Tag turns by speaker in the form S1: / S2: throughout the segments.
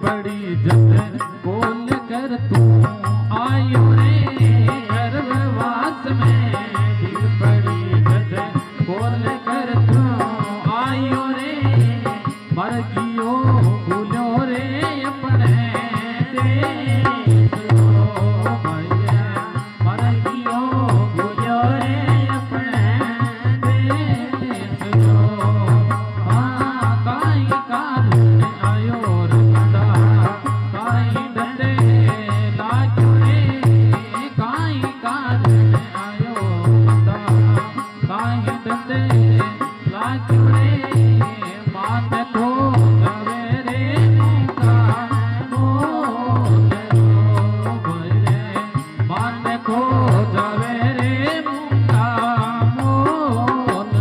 S1: पड़ी जद बोल कर तू आयो रे गर्भवास में भीड़ पड़ी जद बोल कर तू आयो रे मर गियो भूलो रे अपने देश को भैया मर गियो भूलो रे अपने देश को हाँ काई कारण आयो रे बड़ा काई डरे लाग्यो रे काई कारण आयो बड़ा काई डरे लाग्यो रे मान को गवे रे मुका मोल रो भरे मान को गवे रे मुका मोल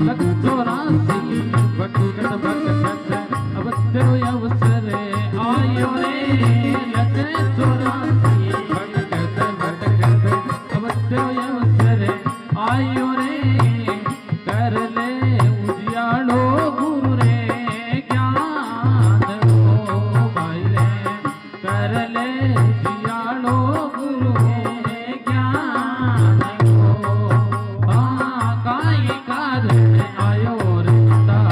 S1: लग चौरासी भटकत भटकत अब तेरो अवसर आयो रे लग चौरासी भटकत भटकत अब तेरो अवसर आयो रे कर ले उजियालो गुरु रे ज्ञान हो भाई रे कर ले उजियालो गुरु रे ज्ञान हो हाँ काई कारण आयो रे बड़ा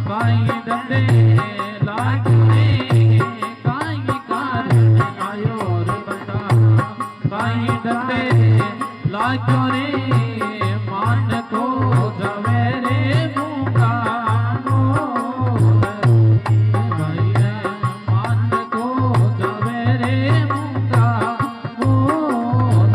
S1: काई डरे लाग्यो रे काई कारण आयो रे बड़ा काई डरे लाग्यो रे मान को जवे रे मुका मोल भाई रे मान को जवे रे मुका मोल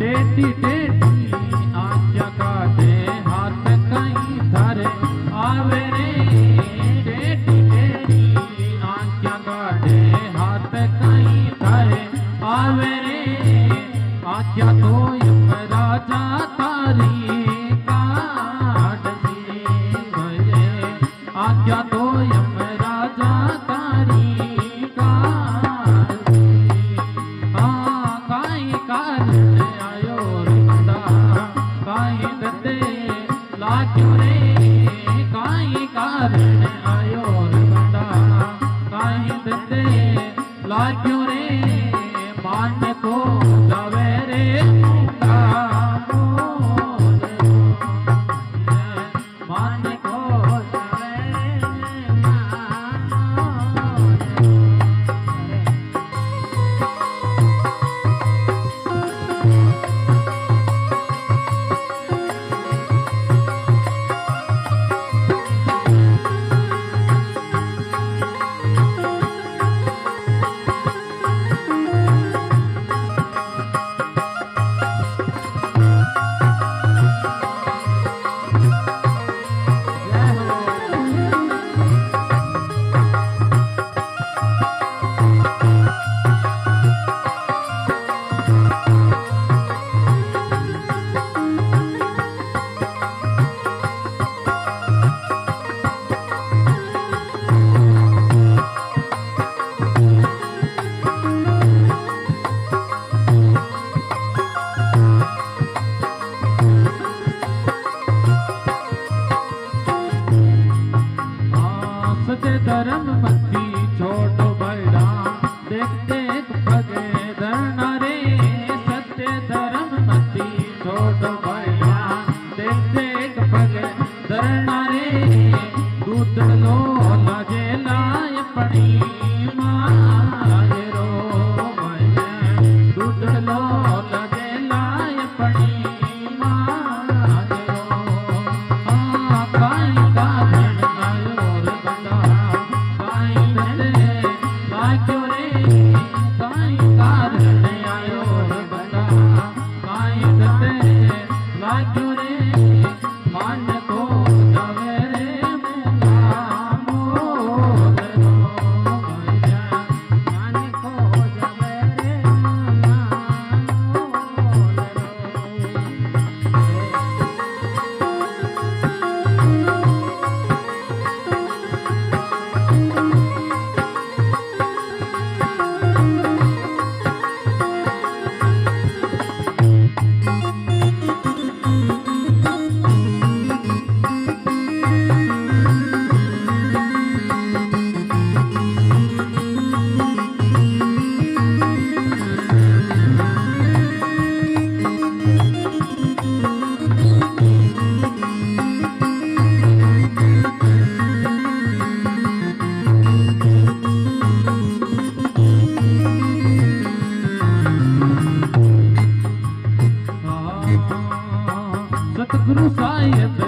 S1: टेढ़ी टेढ़ी आँखें काटे हाथ कहीं धरे आवे रे टेढ़ी टेढ़ी आँखें काटे हाथ कहीं धरे आवे रे आँखें तो यमराजा तारी काट दी भये आँखें तो यमराजा तारी काट दी हाँ काई कारण आयो रे बड़ा काई डरे लाग्यो रे काई कारण आयो रे बड़ा काई डरे लाग्यो रे मान को गवे रे मुका मोल मान को गवे रे मुका मोल गुरु साहिब